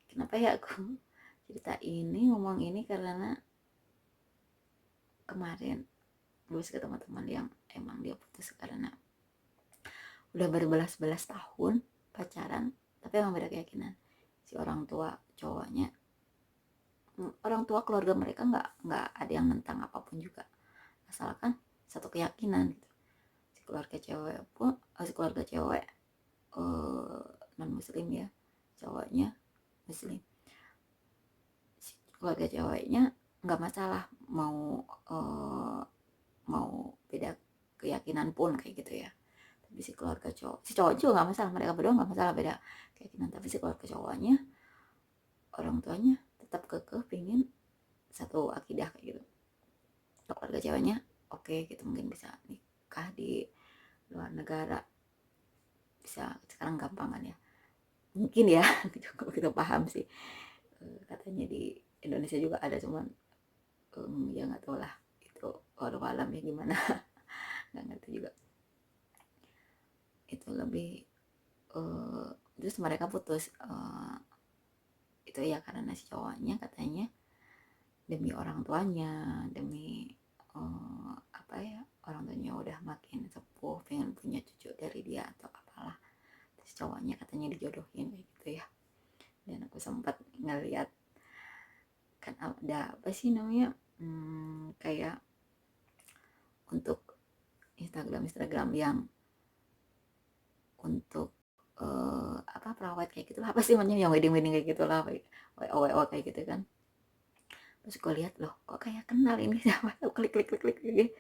Kenapa ya aku cerita ini, ngomong ini, karena kemarin gue ketemu teman yang emang dia putus karena udah berbelas-belas tahun pacaran, tapi emang beda keyakinan. Si orang tua cowoknya, orang tua keluarga mereka nggak ada yang nentang apapun juga, asalkan satu keyakinan gitu. Si keluarga cewek non muslim ya, cowoknya muslim. Si keluarga ceweknya nggak masalah mau mau beda keyakinan pun kayak gitu ya. Tapi si cowok juga nggak masalah, mereka berdua nggak masalah beda keyakinan. Tapi si keluarga cowoknya, orang tuanya tetap kekeh pingin satu akidah kayak gitu. Keluarga ceweknya oke gitu, mungkin bisa nikah di luar negara, bisa sekarang gampang kan ya, mungkin ya. Kalau kita paham sih. Katanya di Indonesia juga ada, cuman ya nggak tahu lah itu walau alam ya gimana. Nggak ngerti juga. Itu lebih terus mereka putus itu ya karena si cowoknya katanya demi orang tuanya, demi apa ya, orang tuanya udah makin sepuh, pengen punya cucu dari dia atau apalah. Terus cowoknya katanya dijodohin kayak gitu ya. Dan aku sempat ngeliat kan ada apa sih namanya, kayak untuk Instagram yang untuk apa, perawat kayak gitu lah, apa sih namanya, yang wedding kayak gitu lah, WO kayak gitu kan. Terus gue lihat, loh kok kayak kenal ini siapa, klik klik klik klik gitu.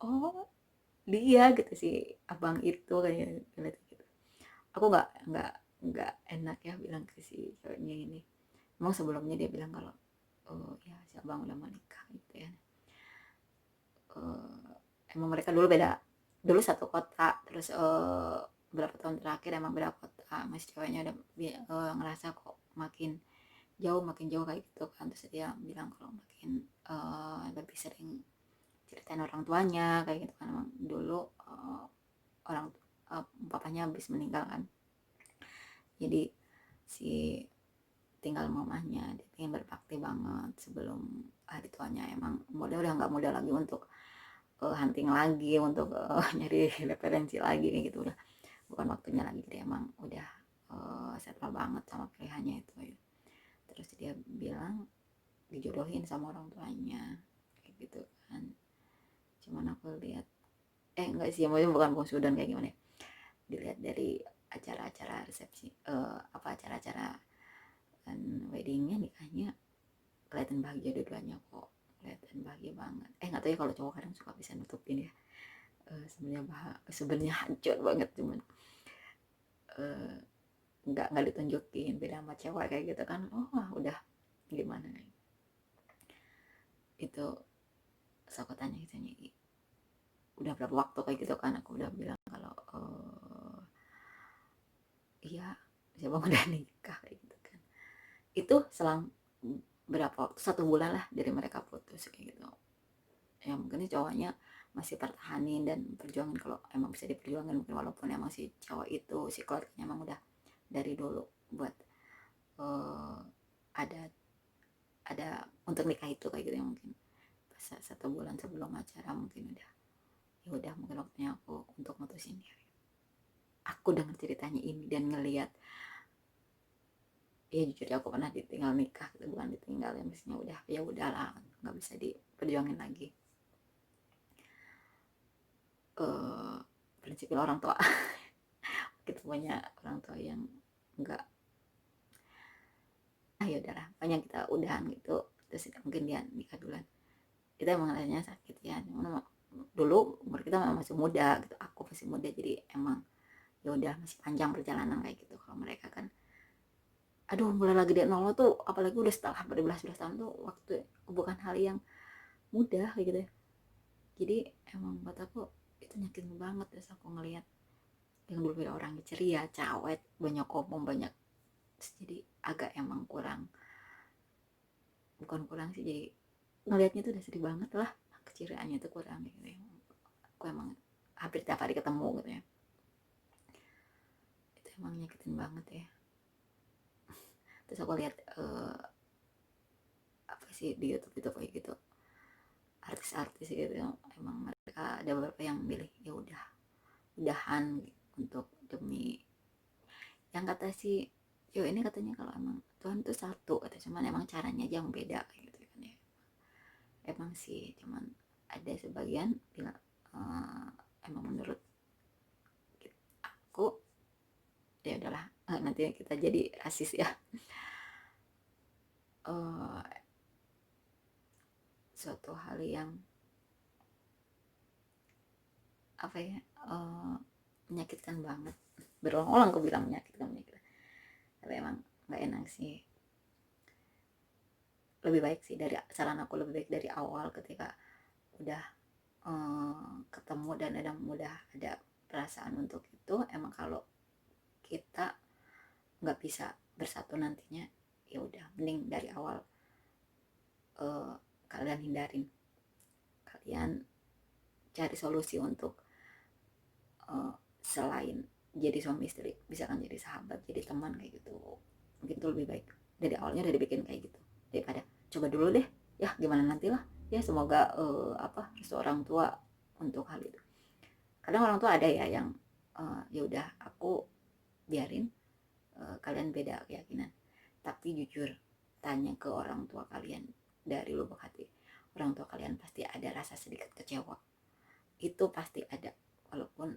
Oh dia gitu, si abang itu kayak gitu. Aku nggak enak ya bilang ke si ceweknya ini. Emang sebelumnya dia bilang kalau oh ya si abang udah menikah gitu ya. Emang mereka dulu satu kota, terus berapa tahun terakhir emang beda kota. Mas ceweknya udah ngerasa kok makin jauh kayak gitu kan. Terus dia bilang kalau makin lebih sering ceritain orang tuanya kayak gitu kan. Emang dulu orang papanya habis meninggal kan, jadi si tinggal mamahnya. Dia pengen berbakti banget sebelum hari tuanya. Emang udah nggak muda lagi untuk hunting lagi, untuk nyari referensi lagi kayak gitu. Udah bukan waktunya lagi. Jadi emang udah settle banget sama pilihannya itu ya. Terus dia bilang dijodohin sama orang tuanya kayak gitu kan. Cuman aku lihat enggak sih, maksudnya bukan sudan kayak gimana ya, dilihat dari acara-acara resepsi acara-acara dan weddingnya, nikahnya, kelihatan bahagia dua-duanya kok, kelihatan bahagia banget. Nggak tahu ya, kalau cowok kadang suka bisa nutupin ya. Sebenarnya hancur banget, cuman nggak ditunjukin. Beda sama cewek kayak gitu kan, udah gimana itu. Aku tanya udah berapa waktu kayak gitu kan. Aku udah bilang kalau iya siapa udah nikah kayak gitu kan. Itu selang berapa waktu, 1 bulan lah dari mereka putus kayak gitu ya. Mungkin cowoknya masih pertahanin dan perjuangin kalau emang bisa diperjuangin, mungkin walaupun emang si cowok itu, si keluarganya emang udah dari dulu buat ada untuk nikah itu kayak gitu ya. Mungkin pas 1 bulan sebelum acara mungkin ya udah mungkin waktunya aku untuk mutusin dia. Aku dengar ceritanya ini dan ngelihat, ya jujur aku pernah ditinggal nikah gitu. Bukan ditinggal ya, maksudnya udah ya udahlah, nggak bisa diperjuangin lagi. Prinsipnya orang tua kita punya orang tua yang enggak, ya udahlah, banyak kita udahan gitu. Terus mungkin dia nikah duluan, kita emang rasanya sakit ya. Dulu umur kita masih muda gitu, aku masih muda, jadi emang ya udah masih panjang perjalanan kayak gitu. Kalau mereka kan aduh mulai lagi dari nol tuh, apalagi udah setelah berbelas-belas tahun tuh, waktu bukan hal yang mudah kayak gitu ya. Jadi emang buat aku itu nyakitin banget. Terus aku ngelihat yang dulu beda orang ceria, cawet, banyak omong, banyak, jadi agak emang bukan kurang sih, jadi ngelihatnya tuh udah sedih banget lah, keceriaannya tuh kurang gitu ya. Aku emang hampir tiap hari ketemu gitu ya. Itu emang nyakitin banget ya. Terus aku lihat apa sih di YouTube itu kayak gitu, artis-artis gitu emang mereka ada beberapa yang milih ya udah udahan untuk demi yang kata si yo ini katanya kalau emang Tuhan tuh satu kata, cuman emang caranya aja yang beda kayak gitu kan ya. Emang sih cuman ada sebagian bilang emang menurut aku ya udahlah, nanti kita jadi rasis ya. uh, Suatu hal yang apa ya, menyakitkan banget, berulang-ulang aku bilang menyakitkan, tapi emang nggak enak sih. Lebih baik sih dari saran aku, lebih baik dari awal ketika udah ketemu dan udah ada perasaan untuk itu, emang kalau kita nggak bisa bersatu nantinya ya udah mending dari awal kalian hindarin, kalian cari solusi untuk selain jadi suami istri, bisa kan jadi sahabat, jadi teman kayak gitu. Mungkin itu lebih baik dari awalnya udah dibikin kayak gitu daripada coba dulu deh ya gimana nantilah ya, semoga apa restu orang tua untuk hal itu. Kadang orang tua ada ya yang ya udah aku biarin kalian beda keyakinan, tapi jujur tanya ke orang tua kalian dari lubuk hati, orang tua kalian pasti ada rasa sedikit kecewa, itu pasti ada. Walaupun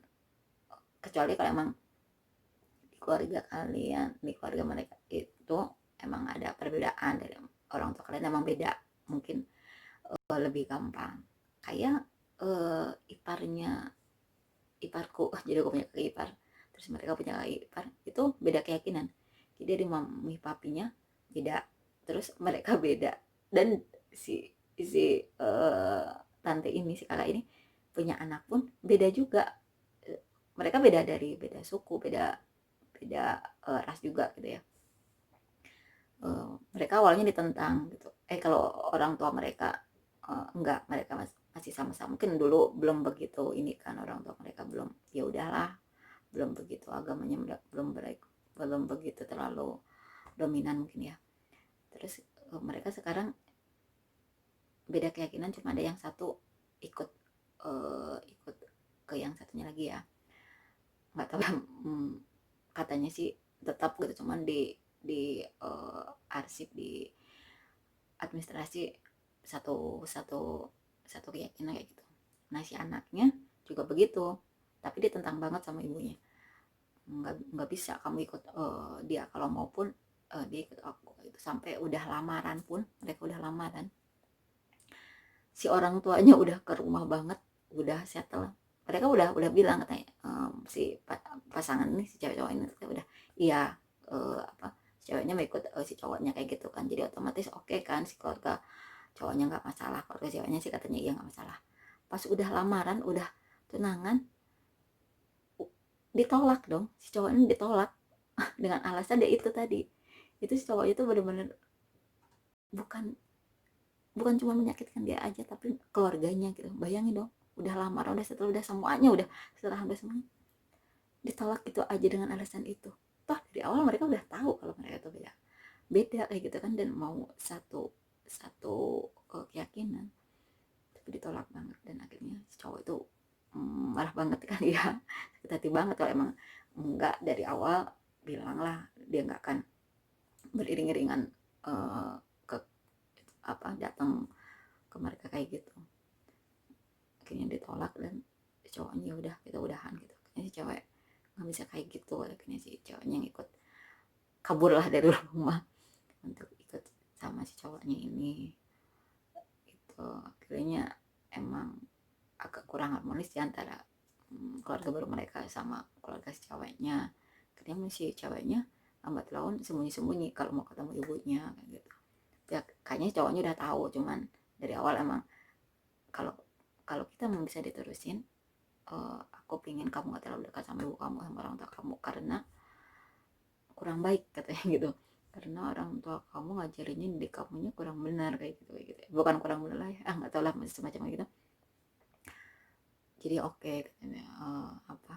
kecuali kalau emang di keluarga kalian, di keluarga mereka itu emang ada perbedaan dari orang tua kalian, emang beda, mungkin lebih gampang kayak iparnya iparku jadi aku punya kakak ipar, terus mereka punya kakak ipar itu beda keyakinan, jadi dari mami papinya beda, terus mereka beda, dan si si tante ini, si kakak ini punya anak pun beda juga. Mereka beda dari beda suku, beda beda ras juga gitu ya. Mereka awalnya ditentang gitu, kalau orang tua mereka enggak, mereka masih sama-sama, mungkin dulu belum begitu ini kan, orang tua mereka belum, ya udahlah, belum begitu agamanya, belum begitu terlalu dominan mungkin ya. Terus mereka sekarang beda keyakinan, cuma ada yang satu ikut ikut ke yang satunya lagi ya, nggak tahu ya. Katanya sih tetap gitu, cuman arsip di administrasi satu satu satu keyakinan kayak gitu. Nah si anaknya juga begitu, tapi dia tentang banget sama ibunya, nggak bisa kamu ikut dia, kalau maupun dia ikut aku gitu. Sampai udah lamaran pun, mereka udah lamaran, si orang tuanya udah ke rumah banget, udah settle, mereka udah bilang katanya si pasangan ini, si cewek cowok ini udah iya, apa ceweknya mau ikut si cowoknya kayak gitu kan, jadi otomatis oke kan, si keluarga cowoknya nggak masalah, keluarga ceweknya sih katanya iya nggak masalah. Pas udah lamaran, udah tunangan, ditolak dong, si cowoknya ditolak dengan alasan dia itu tadi, itu si cowok itu bener-bener bukan bukan cuma menyakitkan dia aja tapi keluarganya gitu. Bayangin dong, udah lamaran, udah setelah, udah semuanya, udah semuanya, ditolak gitu aja dengan alasan itu. Toh dari awal mereka udah tahu kalau mereka itu beda beda kayak gitu kan, dan mau satu satu keyakinan, tapi ditolak banget. Dan akhirnya si cowok itu marah banget kan ya, sakit hati banget. Kalau emang enggak dari awal bilang lah, dia nggak akan beriring-iringan ke apa datang ke mereka kayak gitu. Akhirnya ditolak dan si cowoknya udah kita udahan gitu. Akhirnya si cewek nggak bisa kayak gitu, akhirnya si cowoknya ngikut kabur lah dari rumah untuk ikut sama si cowoknya ini. Itu akhirnya emang agak kurang harmonis di antara keluarga baru mereka sama keluarga si ceweknya. Akhirnya si ceweknya lambat laun sembunyi-sembunyi kalau mau ketemu ibunya kayak gitu. Ya, kayaknya cowoknya udah tahu, cuman dari awal emang kalau kalau kita mau bisa diterusin, aku pingin kamu gak terlalu dekat sama ibu kamu, sama orang tua kamu, karena kurang baik katanya gitu, karena orang tua kamu ngajarinnya di kamunya kurang benar kayak gitu, bukan kurang benar lah ya, nggak tahu lah semacam gitu. Jadi oke, katanya apa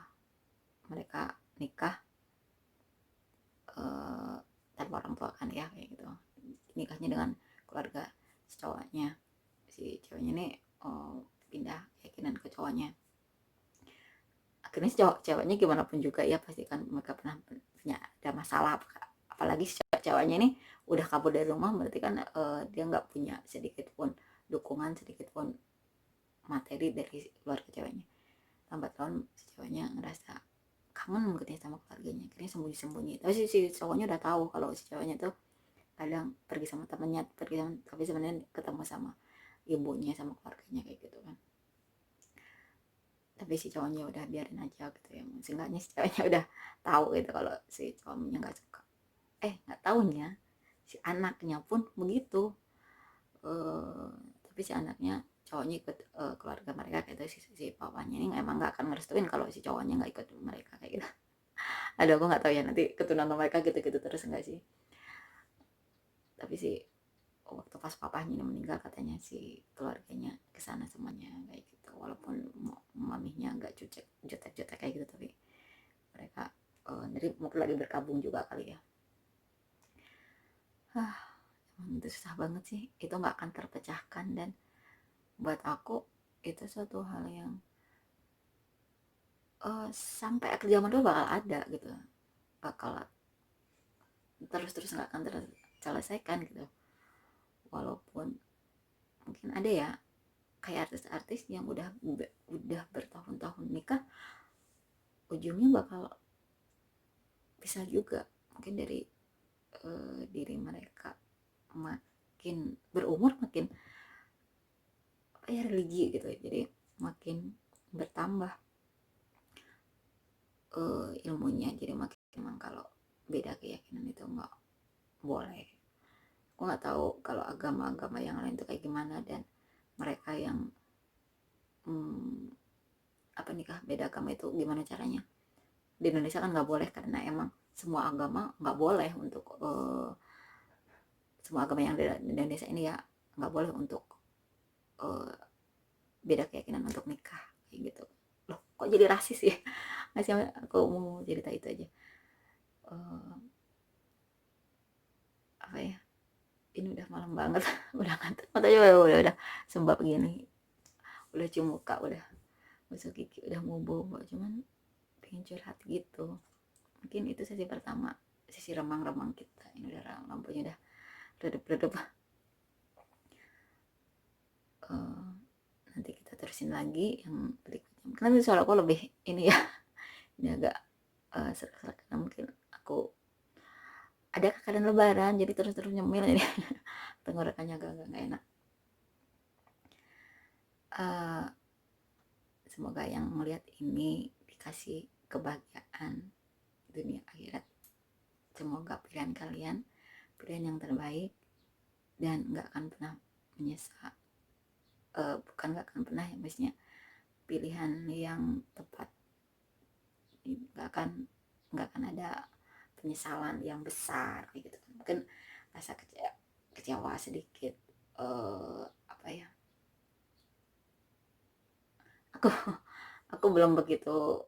mereka nikah, tanpa orang tua kan ya kayak gitu, nikahnya dengan keluarga si cowoknya. Si ceweknya ini pindah keyakinan ke cowoknya. Akhirnya si ceweknya gimana pun juga ya pasti kan mereka pernah punya ada masalah, apalagi si ceweknya ini udah kabur dari rumah, berarti kan dia nggak punya sedikit pun dukungan, sedikit pun materi dari keluarga ceweknya. Lambat laun si ceweknya ngerasa kangen mungkin sama keluarganya, akhirnya sembunyi-sembunyi. Tapi si cowoknya udah tahu kalau si ceweknya tuh kadang pergi sama temennya, tapi sebenarnya ketemu sama ibunya sama keluarganya kayak gitu kan. Tapi si cowoknya udah biarin aja gitu ya, seenggaknya si ceweknya udah tahu gitu kalau si cowoknya nggak suka. Nggak tahunya si anaknya pun begitu. eh, tapi si anaknya cowoknya ikut keluarga mereka kayak gitu. Si papanya ini emang nggak akan ngerestuin kalau si cowoknya nggak ikut mereka kayak gitu. Aduh, aku nggak tahu ya nanti keturunan mereka gitu-gitu terus enggak sih. Tapi si waktu pas papahnya ini meninggal katanya si keluarganya kesana semuanya kayak gitu, walaupun maminya agak jutek kayak gitu, tapi mereka dari mungkin lagi berkabung juga kali ya. Emang itu susah banget sih, itu nggak akan terpecahkan, dan buat aku itu suatu hal yang sampai akhir zaman dulu bakal ada gitu, bakal terus nggak akan terselesaikan gitu. Walaupun mungkin ada ya kayak artis-artis yang udah bertahun-tahun nikah, ujungnya bakal bisa juga mungkin dari diri mereka makin berumur, makin apa ya, religi gitu, jadi makin bertambah ilmunya, jadi makin memang kalau beda keyakinan itu nggak boleh. Aku nggak tahu kalau agama-agama yang lain tuh kayak gimana, dan mereka yang apa nikah beda agama itu gimana caranya. Di Indonesia kan nggak boleh karena emang semua agama nggak boleh untuk semua agama yang ada di Indonesia ini ya nggak boleh untuk uh, beda keyakinan untuk nikah kayak gitu. Loh, kok jadi rasis ya? Nggak sih, aku mau cerita itu aja. uh, Apa ya, ini udah malam banget. Udah ngantuk, matanya udah sembab gini, udah cium muka, udah gosok gigi, udah mau bobo, cuman pengen curhat gitu. Mungkin itu sesi pertama, sesi remang-remang kita. Ini udah lampunya udah redup-redup. uh, Nanti kita terusin lagi yang berikutnya. Karena soal aku lebih ini ya, ini agak serak-serak karena mungkin aku ada keadaan lebaran jadi terus nyemil ini. Tenggorokannya agak nggak enak. Semoga yang melihat ini dikasih kebahagiaan dunia akhirat. Semoga pilihan kalian pilihan yang terbaik dan nggak akan pernah menyesal. Bukan nggak akan pernah ya, maksudnya pilihan yang tepat, nggak akan ada penyesalan yang besar gitu. Mungkin rasa kecewa sedikit, apa ya, aku aku belum begitu